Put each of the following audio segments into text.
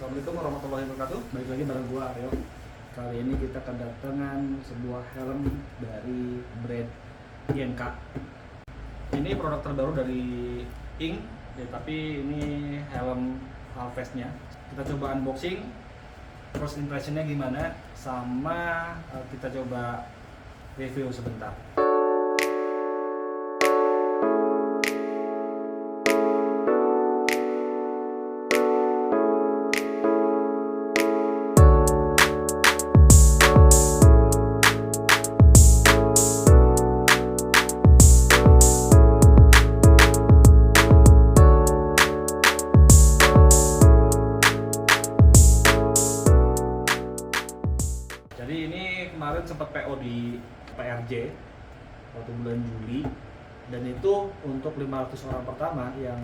Assalamualaikum warahmatullahi wabarakatuh. Balik lagi bareng gua Aryo. Kali ini kita kedatangan sebuah helm dari brand INK. Ini produk terbaru dari Ing, ya, tapi ini helm Halfest-nya. Kita coba unboxing, first impression-nya gimana, sama kita coba review sebentar. Jadi ini kemarin sempat PO di PRJ waktu bulan Juli, dan itu untuk 500 orang pertama yang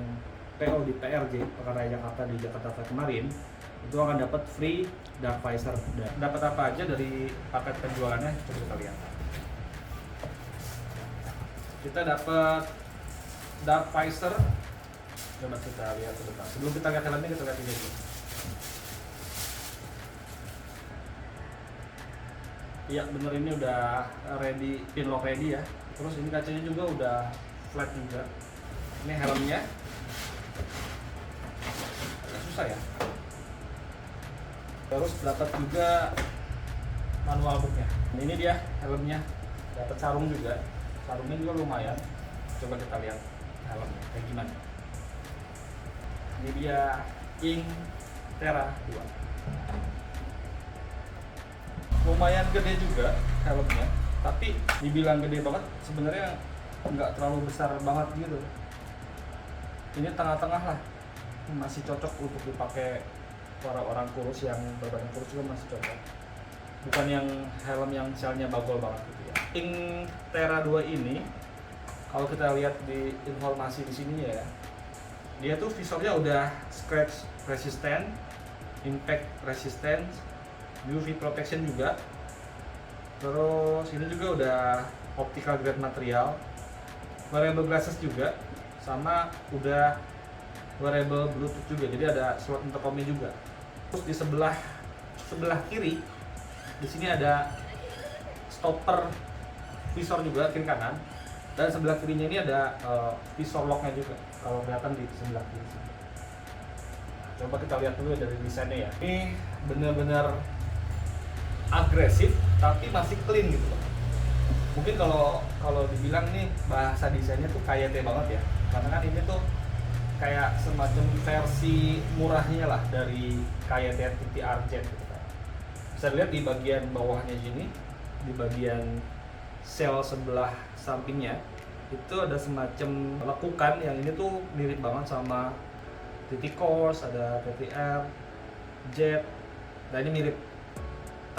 PO di PRJ Pekan Raya Jakarta di Jakarta Fair kemarin, itu akan dapat free dark visor. Dapat apa aja dari paket penjualannya? Coba kita lihat. Kita dapat dark visor. Coba kita lihat sebentar. Sebelum kita lihat helmnya, kita lihat ini dulu. Iya bener, ini udah ready, pin lock ready ya. Terus ini kacanya juga udah flat juga. Ini helmnya agak susah ya. Terus dapat juga manual booknya. Ini dia helmnya, dapat sarung juga. Sarungnya juga lumayan. Coba kita lihat helmnya kayak gimana. Ini dia Ing Terra 2. Lumayan gede juga helmnya, tapi dibilang gede banget sebenarnya nggak terlalu besar banget gitu. Ini tengah-tengah lah, masih cocok untuk dipakai para orang kurus, yang berbadan kurus juga masih cocok. Bukan yang helm yang shellnya bagol banget gitu ya. Ing Terra 2 ini, kalau kita lihat di informasi di sini ya, dia tuh visornya udah scratch resistant, impact resistant, UV protection juga. Terus ini juga udah optical grade material, wearable glasses juga, sama udah wearable Bluetooth juga. Jadi ada slot intercomnya juga. Terus di sebelah kiri di sini ada stopper visor juga, kiri kanan, dan sebelah kirinya ini ada visor locknya juga, kalau kelihatan di sebelah kiri sini. Coba kita lihat dulu dari desainnya ya. Ini benar-benar agresif tapi masih clean gitu loh. Mungkin kalau dibilang nih bahasa desainnya tuh KYT banget ya, karena kan ini tuh kayak semacam versi murahnya lah dari KYT TTRZ gitu kan. Bisa dilihat di bagian bawahnya sini, di bagian sel sebelah sampingnya itu ada semacam lekukan yang ini tuh mirip banget sama TT Course, ada TTR Jet, nah ini mirip.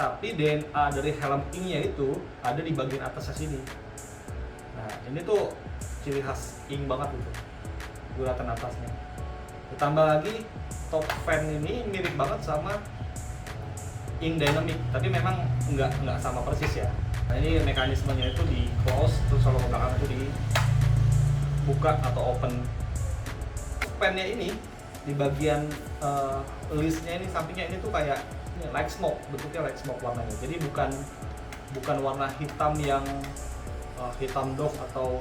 Tapi DNA dari helm Ing-nya itu ada di bagian atasnya sini. Nah ini tuh ciri khas Ing banget gitu, bulatan atasnya. Ditambah lagi top fan ini mirip banget sama Ing Dynamic, tapi memang nggak sama persis ya. Nah ini mekanismenya itu di close, terus kalau ke belakang itu dibuka atau open. Fan-nya ini di bagian listnya ini, sampingnya ini tuh kayak like smoke, bentuknya like smoke warnanya. Jadi bukan warna hitam yang hitam doff atau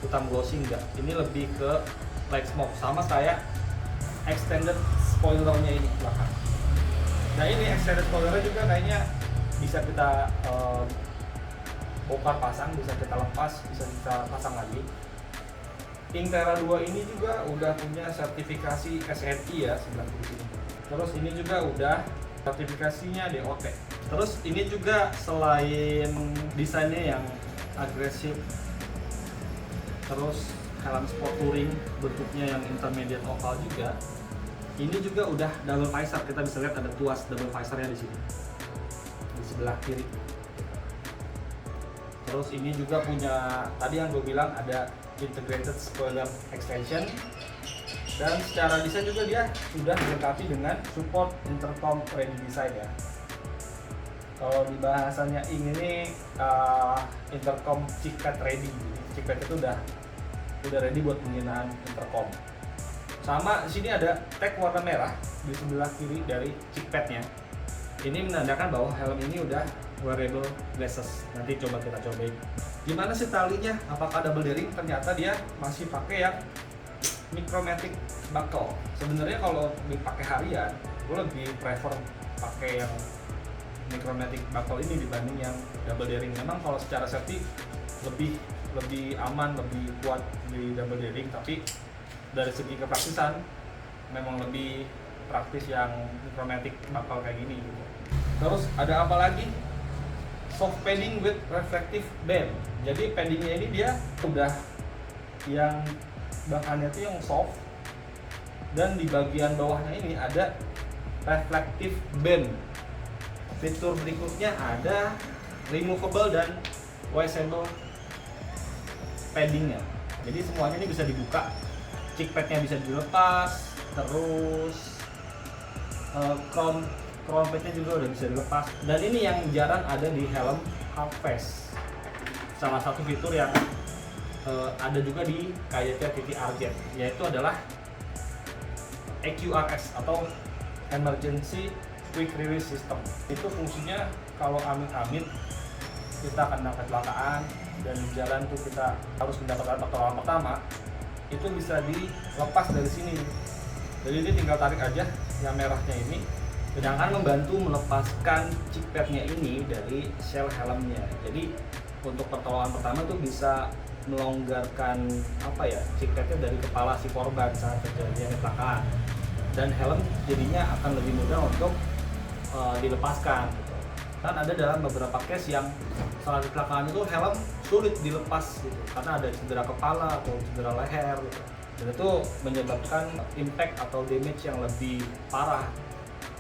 hitam glossy, enggak. Ini lebih ke like smoke, sama kayak extended spoilernya ini belakang. Nah ini extended spoilernya juga kayaknya bisa kita bongkar pasang, bisa kita lepas, bisa kita pasang lagi. Ing Terra 2 ini juga udah punya sertifikasi SNI ya, sebelah kiri sini. Terus ini juga udah sertifikasinya DOT. Terus ini juga selain desainnya yang agresif, terus helm sport touring bentuknya yang intermediate oval juga, ini juga udah double visor. Kita bisa lihat ada tuas double visornya di sini, di sebelah kiri. Terus ini juga punya, tadi yang gue bilang ada integrated spoiler extension, dan secara desain juga dia sudah dilengkapi dengan support intercom ready design ya. Kalau di bahasanya Ing ini intercom chipset ready. Chipset itu udah ready buat penggunaan intercom. Sama di sini ada tag warna merah di sebelah kiri dari cheek padnya. Ini menandakan bahwa helm ini udah wearable glasses. Nanti coba kita cobain. Gimana sih talinya? Apakah double D-ring? Ternyata dia masih pakai yang Micromatic buckle. Sebenarnya kalau dipakai harian, gue lebih prefer pakai yang Micromatic buckle ini dibanding yang double D-ring. Memang kalau secara safety lebih aman, lebih kuat di double D-ring, tapi dari segi kepraktisan memang lebih praktis yang Micromatic buckle kayak gini gitu. Terus ada apa lagi? Soft padding with reflective band. Jadi paddingnya ini dia udah yang bahannya itu yang soft, dan di bagian bawahnya ini ada reflective band. Fitur berikutnya ada removable dan washable paddingnya. Jadi semuanya ini bisa dibuka, cheek padnya bisa dilepas, terus crown padnya juga udah bisa dilepas. Dan ini yang jarang ada di helm hard face. Salah satu fitur yang ada juga di KYT TTRZ, yaitu adalah EQRS atau Emergency Quick Release System. Itu fungsinya kalau amit-amit kita kena kecelakaan dan di jalan tuh kita harus mendapatkan pertolongan pertama, itu bisa dilepas dari sini. Jadi ini tinggal tarik aja yang merahnya ini, sedangkan membantu melepaskan cheek padnya ini dari shell helmnya. Jadi untuk pertolongan pertama tuh bisa melonggarkan cheek padnya dari kepala si korban saat terjadi kecelakaan, dan helm jadinya akan lebih mudah untuk dilepaskan gitu. Kan ada dalam beberapa case yang saat kecelakaan itu helm sulit dilepas gitu, karena ada cedera kepala atau cedera leher gitu, dan itu menyebabkan impact atau damage yang lebih parah.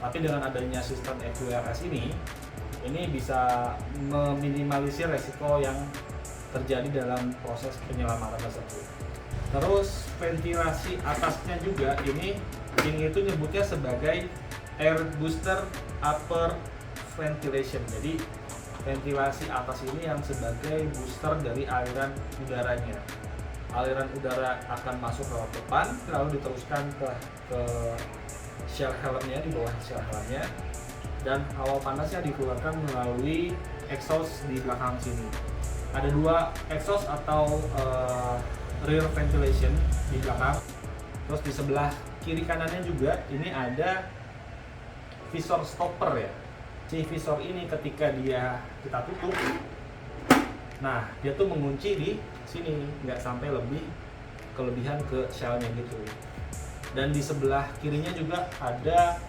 Tapi dengan adanya sistem EQRS ini bisa meminimalisir resiko yang terjadi dalam proses penyelamatan tersebut. Terus ventilasi atasnya juga ini itu nyebutnya sebagai air booster upper ventilation. Jadi ventilasi atas ini yang sebagai booster dari aliran udaranya. Aliran udara akan masuk ke depan, lalu diteruskan ke shell helmnya, di bawah shell helmnya, dan hawa panasnya dikeluarkan melalui exhaust di belakang sini. Ada dua exhaust atau rear ventilation di belakang. Terus di sebelah kiri kanannya juga ini ada visor stopper ya. Si visor ini ketika kita tutup, nah dia tuh mengunci di sini, nggak sampai kelebihan ke shellnya gitu. Dan di sebelah kirinya juga ada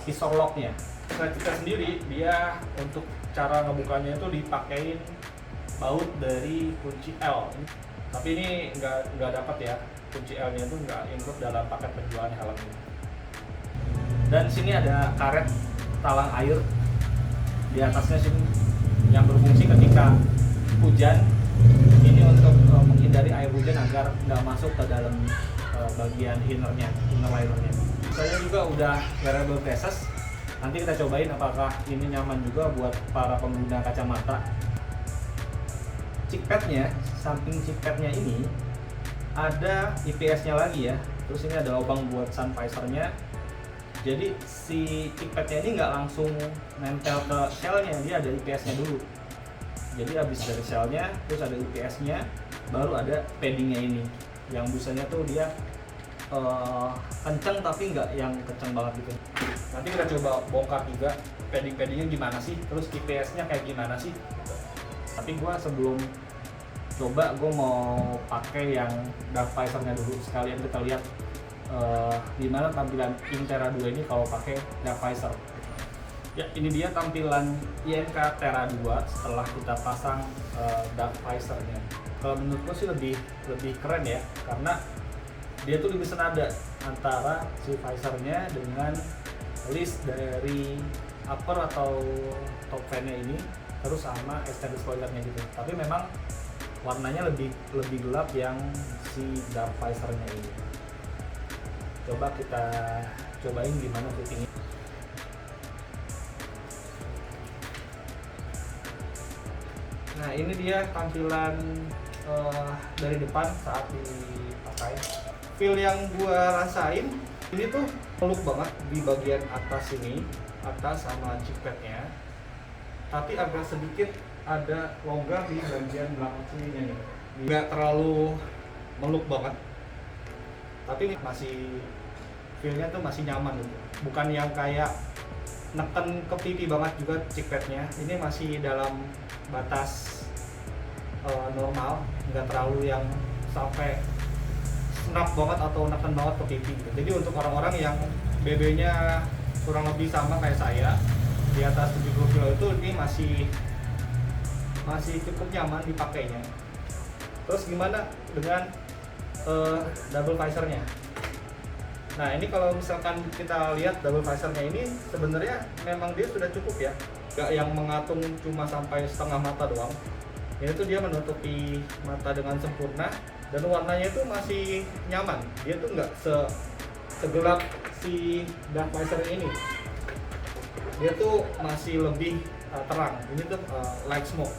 visor locknya. Nah kita sendiri dia untuk cara ngebukanya itu dipakein baut dari kunci L. Tapi ini nggak dapat ya, kunci L-nya itu nggak include dalam paket penjualan helm ini. Dan sini ada karet talang air di atasnya sini yang berfungsi ketika hujan. Ini untuk menghindari air hujan agar nggak masuk ke dalam bagian inner linernya. Saya juga udah wearable glasses. Nanti kita cobain apakah ini nyaman juga buat para pengguna kacamata. Cheek padnya, samping cheek padnya ini ada IPS-nya lagi ya. Terus ini ada lubang buat sun visor-nya. Jadi si cheek padnya ini nggak langsung nempel ke shell-nya, dia ada IPS-nya dulu. Jadi habis dari shell-nya, terus ada IPS-nya, baru ada padding-nya ini. Yang busanya tuh dia kenceng tapi nggak yang kenceng banget gitu. Nanti kita coba bongkar juga padding-paddingnya gimana sih, terus IPS-nya kayak gimana sih. Tapi gue sebelum coba, gue mau pakai yang dark visor-nya dulu, sekalian kita lihat gimana tampilan Intera 2 ini kalau pakai dark visor. Ya, ini dia tampilan IMK Tera 2 setelah kita pasang dark visor-nya. Kalau menurut gue sih lebih keren ya, karena dia tuh lebih senada antara si visornya dengan list dari upper atau top fan-nya ini, terus sama extended spoilernya gitu. Tapi memang warnanya lebih gelap yang si dark visor-nya ini. Coba kita cobain gimana fittingnya. Nah ini dia tampilan dari depan saat dipakai. Feel yang gua rasain Ini tuh peluk banget di bagian atas ini, atas sama chickpadnya, tapi agak sedikit ada longgar di bagian belakang sininya nih. Nggak terlalu meluk banget, tapi masih feel-nya tuh masih nyaman gitu. Bukan yang kayak neken ke pipi banget juga chickpadnya. Ini masih dalam batas normal, nggak terlalu yang sampai snap banget atau neken banget ke pipi gitu. Jadi untuk orang-orang yang BB-nya kurang lebih sama kayak saya di atas 70 kilo itu, ini masih cukup nyaman dipakainya. Terus gimana dengan double visornya? Nah ini kalau misalkan kita lihat double visornya ini sebenarnya memang dia sudah cukup ya, nggak yang mengatung cuma sampai setengah mata doang. Ini tuh dia menutupi mata dengan sempurna dan warnanya itu masih nyaman. Dia tuh nggak segelap si dark visor ini. Dia tuh masih lebih terang. Ini tuh light smoke.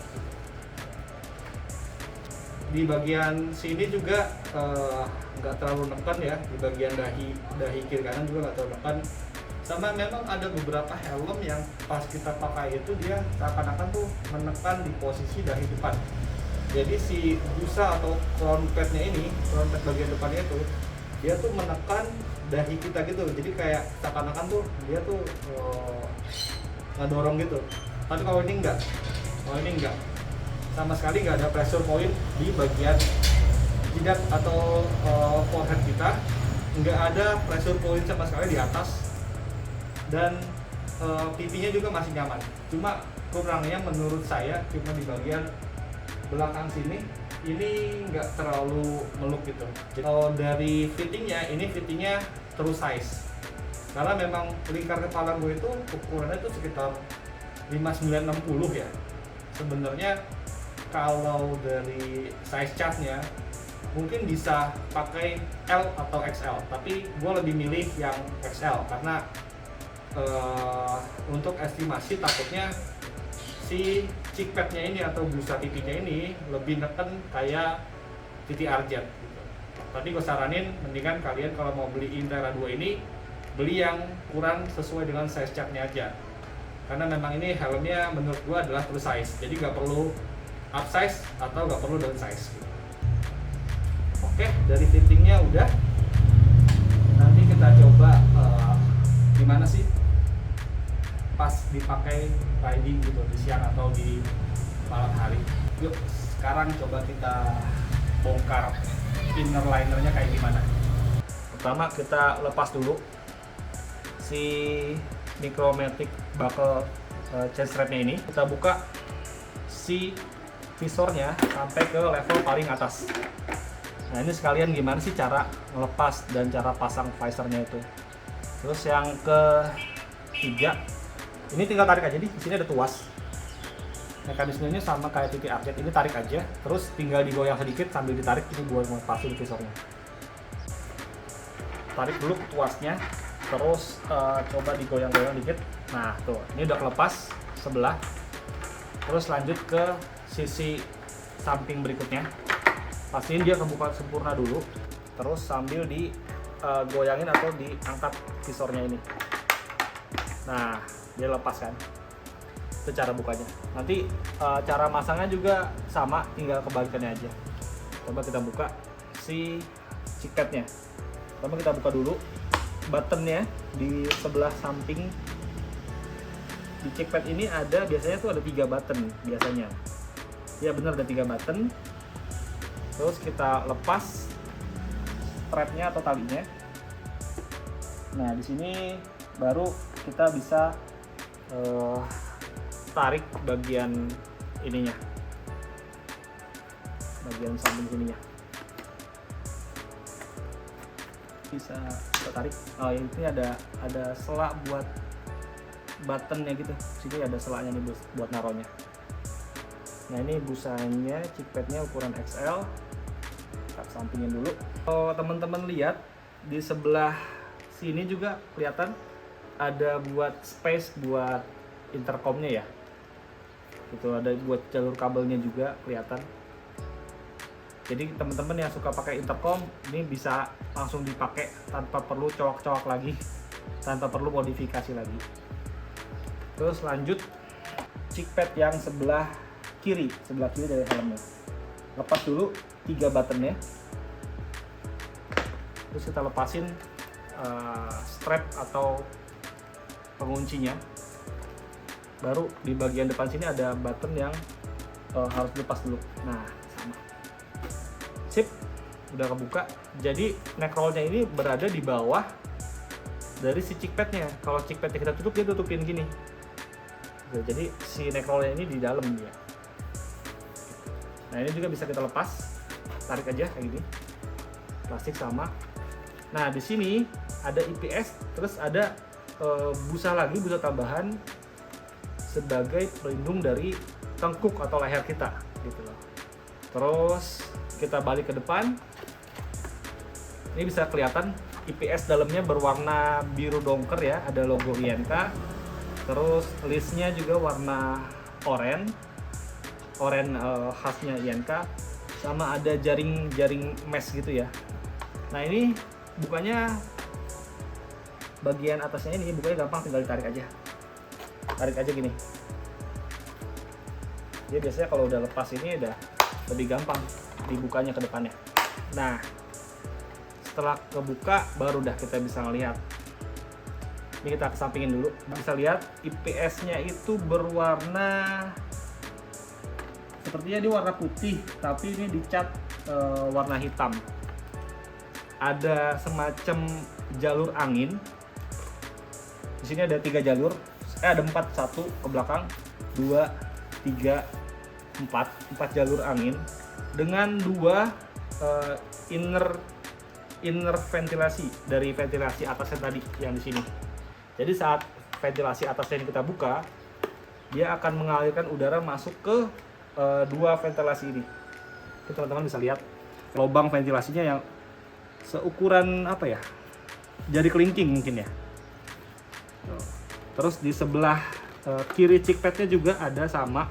Di bagian sini juga nggak terlalu neken ya, di bagian dahi kiri kanan juga nggak terlalu neken. Sama memang ada beberapa helm yang pas kita pakai itu dia seakan-akan tuh menekan di posisi dahi depan. Jadi si busa atau crown padnya ini, crown pad bagian depannya itu, dia tuh menekan dahi kita gitu. Jadi kayak seakan-akan tuh dia tuh ngedorong gitu. Tapi kalau ini enggak, sama sekali nggak ada pressure point di bagian jidat atau forehead kita, nggak ada pressure point sama sekali di atas, dan pipinya juga masih nyaman. Cuma kurangnya menurut saya cuma di bagian belakang sini, ini nggak terlalu meluk gitu. Kalau dari fittingnya, ini fittingnya true size, karena memang lingkar kepala gue itu ukurannya itu sekitar 5960 ya. Sebenarnya kalau dari size chartnya mungkin bisa pakai L atau XL, tapi gue lebih milih yang XL karena untuk estimasi takutnya si chickpadnya ini atau busa pipinya ini lebih neken kayak TTR Jet gitu. Tadi gue saranin mendingan kalian kalau mau beli Intera 2 ini beli yang ukuran sesuai dengan size chartnya aja, karena memang ini helmnya menurut gue adalah true size, jadi nggak perlu upsize atau nggak perlu downsize gitu. Oke, dari fittingnya udah, nanti kita coba gimana sih pas dipakai riding gitu di siang atau di malam hari. Yuk sekarang coba kita bongkar inner linernya kayak gimana. Pertama kita lepas dulu si Micromatic buckle chain strapnya ini. Kita buka si visornya sampai ke level paling atas. Nah ini sekalian gimana sih cara melepas dan cara pasang visornya itu. Terus yang ketiga, ini tinggal tarik aja nih, di sini ada tuas. Mekanismenya sama kayak TTR Jet, ini tarik aja, terus tinggal digoyang sedikit sambil ditarik ini buat melepasin visornya. Tarik dulu tuasnya, terus coba digoyang-goyang dikit. Nah tuh, ini udah kelepas sebelah. Terus lanjut ke sisi samping berikutnya. Pastiin dia kebuka sempurna dulu, terus sambil digoyangin atau diangkat visornya ini. Nah, dia lepas kan. Itu cara bukanya. Nanti cara masangnya juga sama, tinggal kebalikannya aja. Coba kita buka si chickpadnya. Pertama kita buka dulu buttonnya di sebelah samping. Di chickpad ini biasanya tuh ada 3 button biasanya. Ya benar, ada 3 button. Terus kita lepas strapnya atau talinya. Nah di sini baru kita bisa tarik bagian ininya, bagian samping sininya. Bisa kita tarik. Oh ini ada selak buat buttonnya gitu. Sini ada selaknya nih buat naronya. Nah ini busanya, chickpadnya ukuran XL. Kita sampingin dulu. Kalau teman-teman lihat di sebelah sini juga kelihatan ada buat space buat intercomnya ya. Itu ada buat jalur kabelnya juga kelihatan. Jadi teman-teman yang suka pakai intercom ini bisa langsung dipakai tanpa perlu colok-colok lagi, tanpa perlu modifikasi lagi. Terus lanjut cheek pad yang sebelah kiri dari helmnya. Lepas dulu 3 buttonnya. Terus kita lepasin strap atau penguncinya. Baru di bagian depan sini ada button yang harus dilepas dulu. Nah, sama. Sip, udah kebuka. Jadi neck roll-nya ini berada di bawah dari si cheek pad-nya. Kalau cheek pad-nya kita tutup, dia tutupin gini. Jadi si neck roll-nya ini di dalam dia. Nah, ini juga bisa kita lepas. Tarik aja kayak gini. Plastik sama. Nah, di sini ada IPS, terus ada busa tambahan sebagai pelindung dari tengkuk atau leher kita gitu loh. Terus kita balik ke depan. Ini bisa kelihatan IPS dalamnya berwarna biru dongker ya, ada logo INK. Terus listnya juga warna oranye khasnya INK, sama ada jaring mesh gitu ya. Nah, ini bukanya bagian atasnya ini bukanya gampang, tinggal ditarik aja. Tarik aja gini. Dia biasanya kalau udah lepas ini udah lebih gampang dibukanya ke depannya. Nah, setelah kebuka baru dah kita bisa ngelihat. Ini kita kesampingin dulu. Bisa lihat IPS-nya itu berwarna, sepertinya dia warna putih, tapi ini dicat warna hitam. Ada semacam jalur angin. Di sini ada 3 jalur. Ada 4, 1 ke belakang, 2, 3, 4 jalur angin dengan 2 inner ventilasi dari ventilasi atasnya tadi yang di sini. Jadi saat ventilasi atasnya ini kita buka, dia akan mengalirkan udara masuk ke 2 ventilasi ini. Jadi teman-teman bisa lihat lubang ventilasinya yang seukuran apa ya? Jari kelingking mungkin ya. Terus di sebelah kiri cheek pad-nya juga ada sama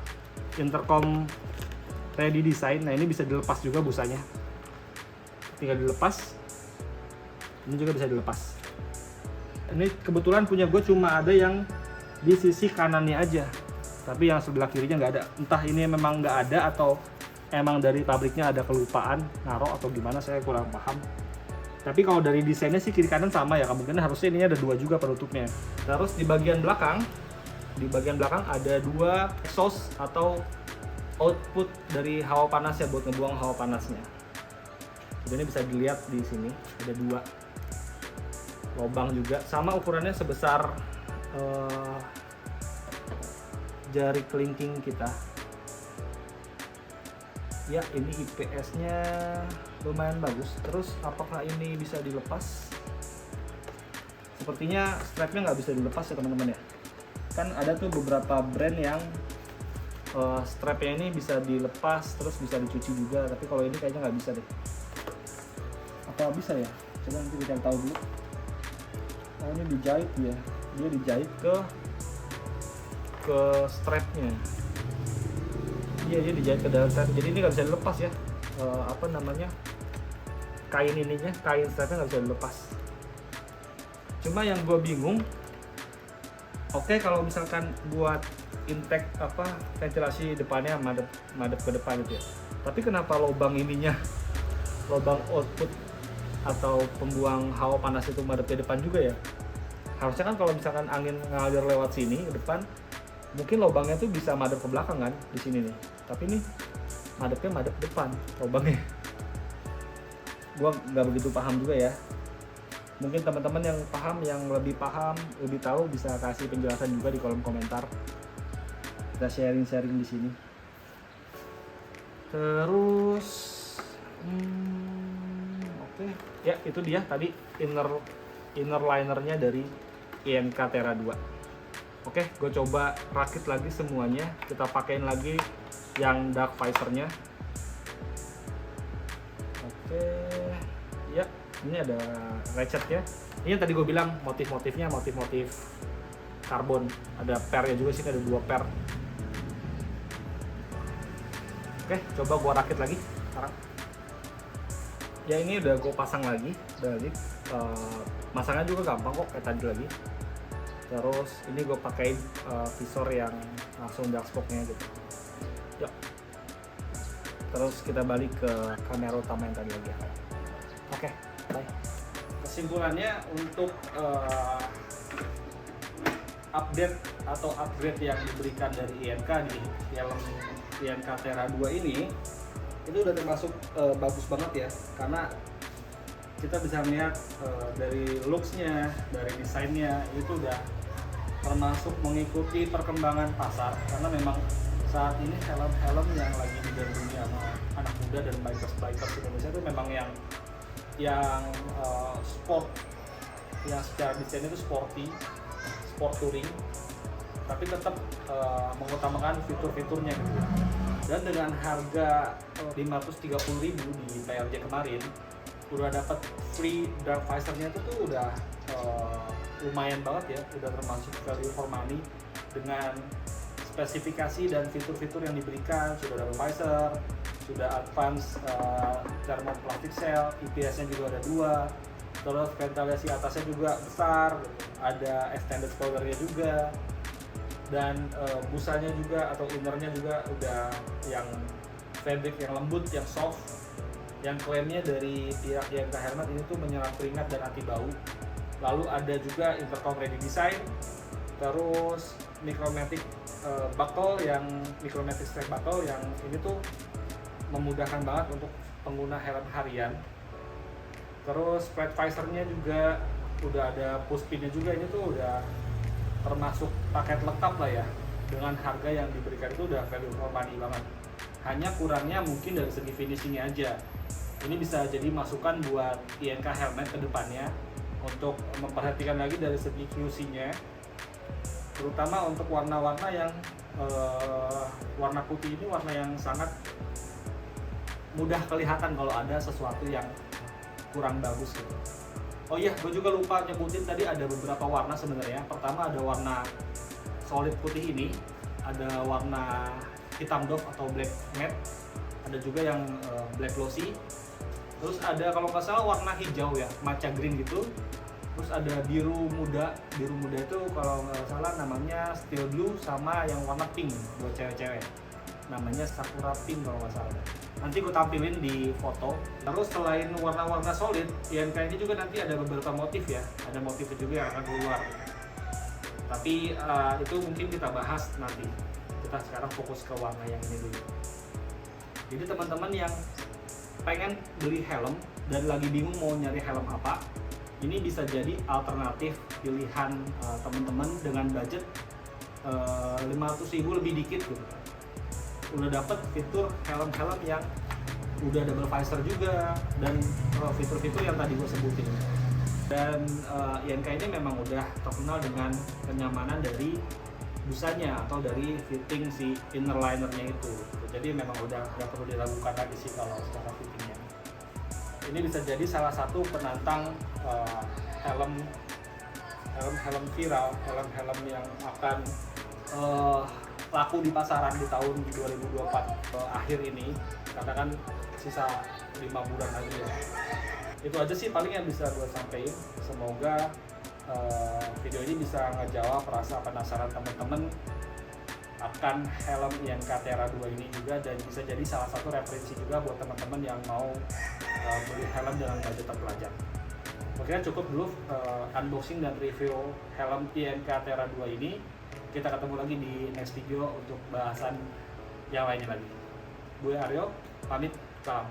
intercom ready design. Nah, ini bisa dilepas juga busanya. Tinggal dilepas. Ini juga bisa dilepas. Ini kebetulan punya gue cuma ada yang di sisi kanannya aja. Tapi yang sebelah kirinya nggak ada. Entah ini memang nggak ada atau emang dari pabriknya ada kelupaan naruh atau gimana, saya kurang paham. Tapi kalau dari desainnya sih kiri kanan sama ya, kemungkinan harusnya ini ada 2 juga penutupnya. Terus di bagian belakang ada 2 exhaust atau output dari hawa panas ya, buat ngebuang hawa panasnya. Jadi ini bisa dilihat di sini ada 2 lubang juga, sama ukurannya sebesar jari kelingking kita. Ya, ini IPS-nya lumayan bagus. Terus apakah ini bisa dilepas? Sepertinya strapnya nggak bisa dilepas ya teman-teman ya. Kan ada tuh beberapa brand yang strapnya ini bisa dilepas terus bisa dicuci juga, tapi kalau ini kayaknya nggak bisa deh. Apa bisa ya? Coba nanti kita tahu dulu. Oh, ini dijahit ya. Dia dijahit ke strapnya. Iya, dia dijahit ke dalam strap. Jadi ini nggak bisa dilepas ya. Kain ininya, kain strapnya nggak bisa dilepas. Cuma yang gue bingung, oke, kalau misalkan buat intake ventilasi depannya madep ke depan gitu ya. Tapi kenapa lubang ininya, lubang output atau pembuang hawa panas itu madep ke depan juga ya? Harusnya kan kalau misalkan angin ngalir lewat sini ke depan, mungkin lubangnya tuh bisa madep ke belakang kan di sini nih. Tapi nih madep depan lubangnya. Gua nggak begitu paham juga ya. Mungkin teman-teman yang lebih tahu bisa kasih penjelasan juga di kolom komentar. Kita sharing-sharing di sini. Terus oke. Ya, itu dia tadi inner linernya dari INK Terra 2. Oke, gue coba rakit lagi semuanya. Kita pakein lagi yang dark visornya. Oke, ya, ini ada ratchetnya. Ini yang tadi gue bilang motif-motifnya motif karbon. Ada pernya juga sih, ada 2 per. Oke, coba gue rakit lagi sekarang. Ya ini udah gue pasang lagi, masangnya juga gampang kok kayak tadi lagi. Terus ini gue pakai visor yang langsung darkspoke-nya gitu. Yuk. Terus kita balik ke kamera utama yang tadi lagi. Oke, bye. Kesimpulannya untuk update atau upgrade yang diberikan dari INK di helm INK Terra 2 ini itu udah termasuk bagus banget ya, karena kita bisa melihat dari looks-nya, dari desainnya itu udah termasuk mengikuti perkembangan pasar, karena memang saat ini helm-helm yang lagi digandrungi sama anak muda dan bikers Indonesia itu memang yang sport, yang secara desain itu sporty, sport touring, tapi tetap mengutamakan fitur-fiturnya gitu. Dan dengan harga 530.000 di PRJ kemarin udah dapat free dark visor-nya itu tuh udah lumayan banget ya, udah termasuk value for money dengan spesifikasi dan fitur-fitur yang diberikan. Sudah ada visor, sudah advance thermoplastic cell, IPS-nya juga ada 2, terus ventilasi atasnya juga besar, ada extended spoilernya juga, dan busanya juga atau innernya juga udah yang fabric yang lembut, yang soft, yang klaimnya dari pihak INK Helmet ini tuh menyerap keringat dan anti bau. Lalu ada juga intercom ready design, terus micromatic buckle, yang micromatic strap buckle yang ini tuh memudahkan banget untuk pengguna helm harian. Terus flat visornya juga udah ada push pinnya juga, ini tuh udah termasuk paket lengkap lah ya, dengan harga yang diberikan itu udah value for money banget. Hanya kurangnya mungkin dari segi finishingnya aja. Ini bisa jadi masukan buat INK Helmet ke depannya untuk memperhatikan lagi dari segi QC-nya, terutama untuk warna-warna yang warna putih ini warna yang sangat mudah kelihatan kalau ada sesuatu yang kurang bagus gitu. Oh iya, gue juga lupa nyebutin tadi ada beberapa warna sebenarnya. Pertama ada warna solid putih ini, ada warna hitam doff atau black matte, ada juga yang black glossy. Terus ada kalau nggak salah warna hijau ya, matcha green gitu. Terus ada biru muda itu kalau nggak salah namanya steel blue, sama yang warna pink buat cewek-cewek, namanya sakura pink kalau nggak salah. Nanti gue tampilin di foto. Terus selain warna-warna solid, INK ini juga nanti ada beberapa motif ya, ada motifnya juga yang akan keluar. Tapi itu mungkin kita bahas nanti. Kita sekarang fokus ke warna yang ini dulu. Jadi teman-teman yang pengen beli helm dan lagi bingung mau nyari helm apa, ini bisa jadi alternatif pilihan teman-teman dengan budget 500.000 lebih dikit gitu. Udah dapet fitur helm-helm yang udah double visor juga, dan fitur-fitur yang tadi gue sebutin. Dan INK ini memang udah terkenal dengan kenyamanan dari busanya atau dari fitting si inner linernya itu. Jadi memang udah nggak perlu diragukan lagi sih kalau secara fittingnya. Ini bisa jadi salah satu penantang helm viral, helm yang akan laku di pasaran di tahun 2024 akhir ini, karena kan sisa 5 bulan lagi ya. Itu aja sih paling yang bisa gue sampaikan. Semoga video ini bisa ngejawab rasa penasaran teman-teman akan helm INK Terra 2 ini juga, dan bisa jadi salah satu referensi juga buat teman-teman yang mau beli helm dengan budget terpelajar. Mungkin cukup dulu unboxing dan review helm INK Terra 2 ini. Kita ketemu lagi di next video untuk bahasan yang lainnya lagi. Gue Aryo, pamit, salam.